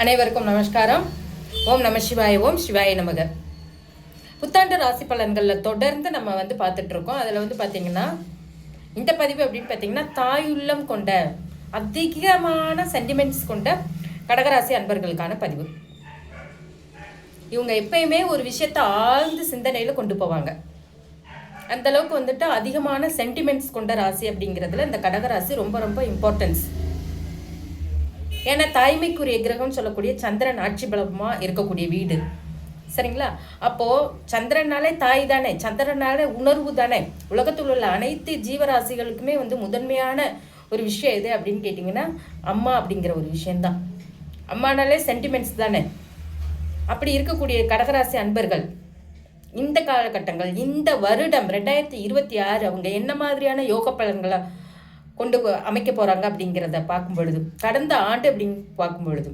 அனைவருக்கும் நமஸ்காரம். ஓம் நம சிவாய. ஓம் சிவாய நமக. புத்தாண்டு ராசி பலன்களில் தொடர்ந்து நம்ம பார்த்துட்டு இருக்கோம். அதில் பார்த்தீங்கன்னா இந்த பதிவு அப்படின்னு பார்த்தீங்கன்னா தாயுள்ளம் கொண்ட அதிகமான சென்டிமெண்ட்ஸ் கொண்ட கடகராசி அன்பர்களுக்கான பதிவு. இவங்க எப்பயுமே ஒரு விஷயத்த ஆழ்ந்து சிந்தனையில் கொண்டு போவாங்க. அந்த அளவுக்கு அதிகமான சென்டிமெண்ட்ஸ் கொண்ட ராசி அப்படிங்கிறதுல இந்த கடகராசி ரொம்ப ரொம்ப இம்பார்ட்டன்ஸ். ஏன்னா தாய்மைக்குரிய கிரகம் சொல்லக்கூடிய சந்திரன் ஆட்சி பலமாக இருக்கக்கூடிய வீடு, சரிங்களா? அப்போது சந்திரனாலே தாய் தானே, சந்திரனாலே உணர்வு தானே. உலகத்தில் உள்ள அனைத்து ஜீவராசிகளுக்குமே முதன்மையான ஒரு விஷயம் எது அப்படின்னு கேட்டிங்கன்னா அம்மா அப்படிங்கிற ஒரு விஷயந்தான். அம்மானாலே சென்டிமெண்ட்ஸ் தானே. அப்படி இருக்கக்கூடிய கடகராசி அன்பர்கள் இந்த காலகட்டங்கள், இந்த வருடம் 2026 அவங்க என்ன மாதிரியான யோக பலன்களை கொண்டு அமைக்க போகிறாங்க அப்படிங்கிறத பார்க்கும் பொழுது, கடந்த ஆண்டு அப்படின்னு பார்க்கும் பொழுது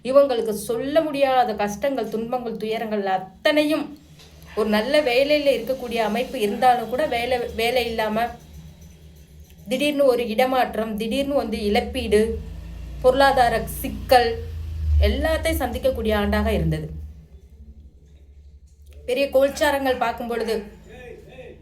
இவங்களுக்கு சொல்ல முடியாத கஷ்டங்கள், துன்பங்கள், துயரங்கள் அத்தனையும் ஒரு நல்ல வேலையில் இருக்கக்கூடிய அமைப்பு இருந்தாலும் கூட வேலை இல்லாமல் திடீர்னு ஒரு இடமாற்றம், திடீர்னு இழப்பீடு, பொருளாதார சிக்கல் எல்லாத்தையும் சந்திக்கக்கூடிய ஆண்டாக இருந்தது. பெரிய கோல்சாரங்கள் பார்க்கும் பொழுது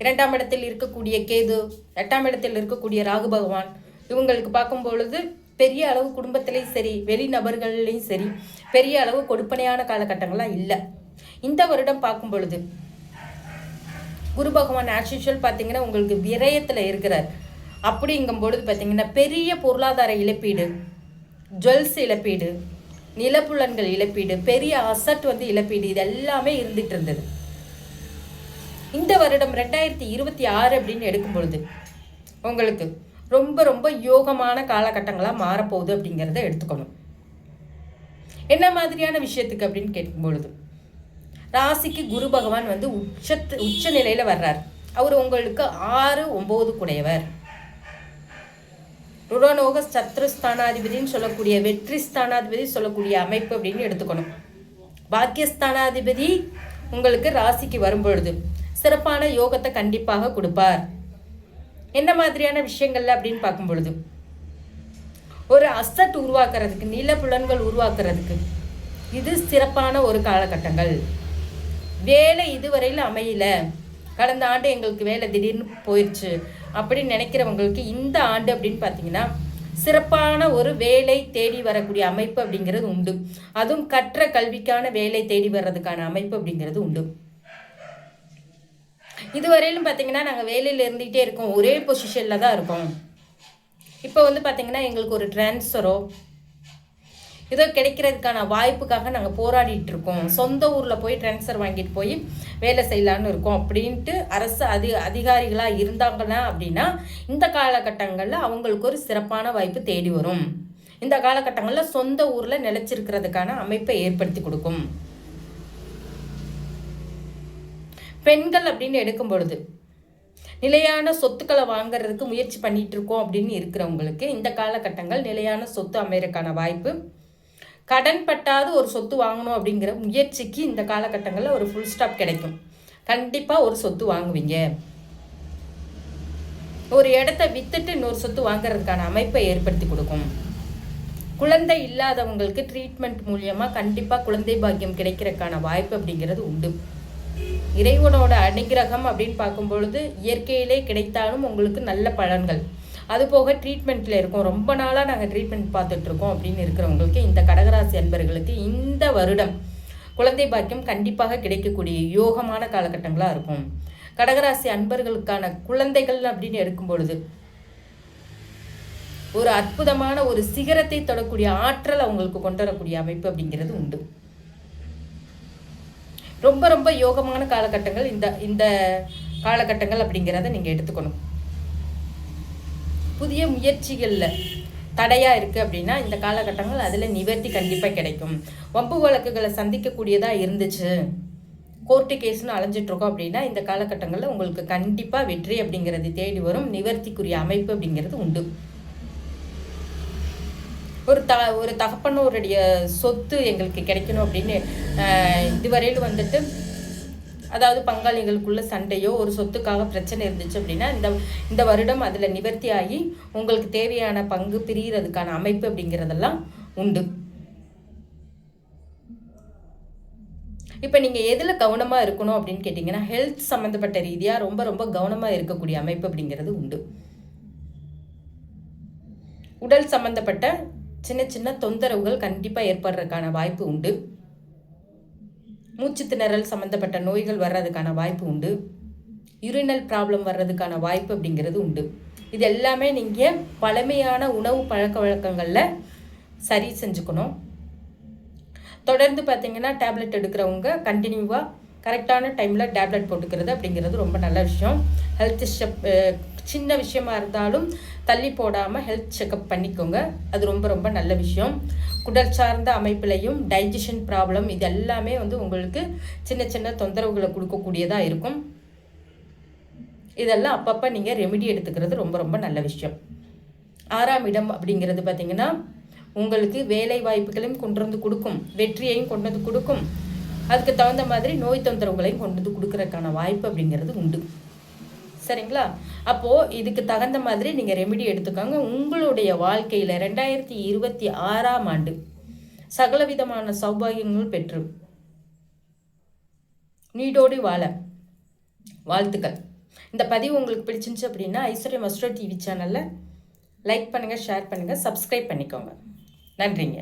2ஆம் இடத்தில் இருக்கக்கூடிய கேது, 8ஆம் இடத்தில் இருக்கக்கூடிய ராகு பகவான், இவங்களுக்கு பார்க்கும் பொழுது பெரிய அளவு குடும்பத்திலையும் சரி வெளிநபர்கள்லையும் சரி பெரிய அளவு கொடுப்பனையான காலகட்டங்கள்லாம் இல்லை. இந்த வருடம் பார்க்கும் பொழுது குரு பகவான் ஆஸ் யூஷுவல் பார்த்தீங்கன்னா உங்களுக்கு விரயத்தில் இருக்கிறார். அப்படிங்கும் பொழுது பார்த்தீங்கன்னா பெரிய பொருளாதார இழப்பீடு, ஜுவல்ஸ் இழப்பீடு, நிலப்புலன்கள் இழப்பீடு, பெரிய அசட் இழப்பீடு, இது எல்லாமே இருந்துட்டு இருந்தது. இந்த வருடம் 2026 அப்படின்னு எடுக்கும் பொழுது உங்களுக்கு ரொம்ப ரொம்ப யோகமான காலகட்டங்களாக மாறப்போகுது அப்படிங்கிறத எடுத்துக்கணும். என்ன மாதிரியான விஷயத்துக்கு அப்படின்னு கேட்கும் பொழுது ராசிக்கு குரு பகவான் உச்ச நிலையில் வர்றார். அவர் உங்களுக்கு 6, 9 குடையவர். ருணரோக சத்ருஸ்தானாதிபதினு சொல்லக்கூடிய வெற்றி ஸ்தானாதிபதி சொல்லக்கூடிய அமைப்பு அப்படின்னு எடுத்துக்கணும். பாக்கியஸ்தானாதிபதி உங்களுக்கு ராசிக்கு வரும்பொழுது சிறப்பான யோகத்தை கண்டிப்பாக கொடுப்பார். என்ன மாதிரியான விஷயங்கள்ல அப்படின்னு பார்க்கும் பொழுது ஒரு அசட் உருவாக்குறதுக்கு, நிலப்புலன்கள் உருவாக்குறதுக்கு இது சிறப்பான ஒரு காலகட்டங்கள். வேலை இதுவரையில் அமையல, கடந்த ஆண்டு எங்களுக்கு வேலை திடீர்னு போயிடுச்சு அப்படின்னு நினைக்கிறவங்களுக்கு இந்த ஆண்டு அப்படின்னு பார்த்தீங்கன்னா சிறப்பான ஒரு வேலை தேடி வரக்கூடிய அமைப்பு அப்படிங்கிறது உண்டு. அதுவும் கற்ற கல்விக்கான வேலை தேடி வர்றதுக்கான அமைப்பு அப்படிங்கிறது உண்டு. இதுவரையிலும் பார்த்தீங்கன்னா நாங்கள் வேலையில் இருந்துகிட்டே இருக்கோம், ஒரே பொசிஷனில் தான் இருக்கோம். இப்போ பார்த்தீங்கன்னா எங்களுக்கு ஒரு டிரான்ஸ்ஃபரோ ஏதோ கிடைக்கிறதுக்கான வாய்ப்புக்காக நாங்கள் போராடிட்டு இருக்கோம். சொந்த ஊரில் போய் டிரான்ஸ்ஃபர் வாங்கிட்டு போய் வேலை செய்யலான்னு இருக்கோம் அப்படின்ட்டு அரசு அதிகாரிகளாக இருந்தாங்கன்னா அப்படின்னா இந்த காலகட்டங்களில் அவங்களுக்கு ஒரு சிறப்பான வாய்ப்பு தேடி வரும். இந்த காலகட்டங்களில் சொந்த ஊரில் நிலைச்சிருக்கிறதுக்கான அமைப்பை ஏற்படுத்தி கொடுக்கும். பெண்கள் அப்படின்னு எடுக்கும் பொழுது நிலையான சொத்துக்களை வாங்கிறதுக்கு முயற்சி பண்ணிட்டு இருக்கோம் அப்படின்னு இருக்கிறவங்களுக்கு இந்த காலகட்டங்கள் நிலையான சொத்து அமையறதுக்கான வாய்ப்பு. கடன் பட்டாது ஒரு சொத்து வாங்கணும் அப்படிங்கிற முயற்சிக்கு இந்த காலகட்டங்களில் ஒரு ஃபுல் ஸ்டாப் கிடைக்கும். கண்டிப்பாக ஒரு சொத்து வாங்குவீங்க. ஒரு இடத்த வித்துட்டு இன்னொரு சொத்து வாங்குறதுக்கான அமைப்பை ஏற்படுத்தி கொடுக்கும். குழந்தை இல்லாதவங்களுக்கு ட்ரீட்மெண்ட் மூலியமாக கண்டிப்பாக குழந்தை பாக்கியம் கிடைக்கிறதுக்கான வாய்ப்பு அப்படிங்கிறது உண்டு. இறைவனோட அனுகிரகம் அப்படின்னு பார்க்கும் பொழுது இயற்கையிலே கிடைத்தாலும் உங்களுக்கு நல்ல பலன்கள். அது போக ட்ரீட்மெண்ட்டில் இருக்கும், ரொம்ப நாளாக நாங்கள் ட்ரீட்மெண்ட் பார்த்துட்ருக்கோம் அப்படின்னு இருக்கிறவங்களுக்கு இந்த கடகராசி அன்பர்களுக்கு இந்த வருடம் குழந்தை பாக்கியம் கண்டிப்பாக கிடைக்கக்கூடிய யோகமான காலகட்டங்களாக இருக்கும். கடகராசி அன்பர்களுக்கான குழந்தைகள் அப்படின்னு எடுக்கும் பொழுது ஒரு அற்புதமான ஒரு சிகரத்தை தொடக்கூடிய ஆற்றல் அவங்களுக்கு கொண்டு வரக்கூடிய அமைப்பு அப்படிங்கிறது உண்டு. ரொம்ப ரொம்ப யோகமான காலகட்டங்கள் இந்த காலகட்டங்கள் அப்படிங்கிறத நீங்கள் எடுத்துக்கணும். புதிய முயற்சிகளில் தடையாக இருக்குது அப்படின்னா இந்த காலகட்டங்கள் அதில் நிவர்த்தி கண்டிப்பாக கிடைக்கும். வம்பு வழக்குகளை சந்திக்கக்கூடியதாக இருந்துச்சு, கோர்ட்டு கேஸ்னு அலைஞ்சிட்ருக்கோம் அப்படின்னா இந்த காலகட்டங்களில் உங்களுக்கு கண்டிப்பாக வெற்றி அப்படிங்கிறது தேடி வரும். நிவர்த்திக்குரிய அமைப்பு அப்படிங்கிறது உண்டு. ஒரு தகப்பனோருடைய சொத்து எங்களுக்கு கிடைக்கணும் அப்படின்னு இதுவரையில் அதாவது பங்காளிகளுக்குள்ள சண்டையோ ஒரு சொத்துக்காக பிரச்சனை இருந்துச்சு அப்படின்னா இந்த வருடம் அதில் நிவர்த்தி ஆகி உங்களுக்கு தேவையான பங்கு பிரிகிறதுக்கான அமைப்பு அப்படிங்கிறதெல்லாம் உண்டு. இப்போ நீங்கள் எதில் கவனமாக இருக்கணும் அப்படின்னு கேட்டிங்கன்னா, ஹெல்த் சம்மந்தப்பட்ட ரீதியாக ரொம்ப ரொம்ப கவனமாக இருக்கக்கூடிய அமைப்பு அப்படிங்கிறது உண்டு. உடல் சம்மந்தப்பட்ட சின்ன சின்ன தொந்தரவுகள் கண்டிப்பாக ஏற்படுறதுக்கான வாய்ப்பு உண்டு. மூச்சு திணறல் சம்மந்தப்பட்ட நோய்கள் வர்றதுக்கான வாய்ப்பு உண்டு. யூரினல் ப்ராப்ளம் வர்றதுக்கான வாய்ப்பு அப்படிங்கிறது உண்டு. இது எல்லாமே நீங்கள் பழமையான உணவு பழக்க வழக்கங்களில் சரி செஞ்சுக்கணும். தொடர்ந்து பார்த்தீங்கன்னா டேப்லெட் எடுக்கிறவங்க கண்டினியூவாக கரெக்டான டைமில் டேப்லெட் போட்டுக்கிறது அப்படிங்கிறது ரொம்ப நல்ல விஷயம். ஹெல்த் சின்ன விஷயமா இருந்தாலும் தள்ளி போடாமல் ஹெல்த் செக்கப் பண்ணிக்கோங்க. அது ரொம்ப ரொம்ப நல்ல விஷயம். குடல் சார்ந்த அமைப்பிலையும் டைஜஷன் ப்ராப்ளம் இது எல்லாமே உங்களுக்கு சின்ன சின்ன தொந்தரவுகளை கொடுக்கக்கூடியதாக இருக்கும். இதெல்லாம் அப்பப்போ நீங்கள் ரெமெடி எடுத்துக்கிறது ரொம்ப ரொம்ப நல்ல விஷயம். 6ஆம் இடம் அப்படிங்கிறது பார்த்திங்கன்னா உங்களுக்கு வேலை வாய்ப்புகளையும் கொண்டு வந்து கொடுக்கும், வெற்றியையும் கொண்டு வந்து கொடுக்கும். அதுக்கு தகுந்த மாதிரி நோய் தொந்தரவுகளையும் கொண்டு வந்து கொடுக்கறதுக்கான வாய்ப்பு அப்படிங்கிறது உண்டு. சரிங்களா? அப்போது இதுக்கு தகுந்த மாதிரி நீங்கள் ரெமெடி எடுத்துக்கோங்க. உங்களுடைய வாழ்க்கையில் 2026ஆம் ஆண்டு சகலவிதமான சௌபாகியங்கள் பெற்று நீடோடி வாழ வாழ்த்துக்கள். இந்த பதிவு உங்களுக்கு பிடிச்சிருந்துச்சு அப்படின்னா ஐஸ்வர்யம் அஸ்ட்ரோ டிவி சேனலில் லைக் பண்ணுங்கள், ஷேர் பண்ணுங்கள், சப்ஸ்கிரைப் பண்ணிக்கோங்க. நன்றிங்க.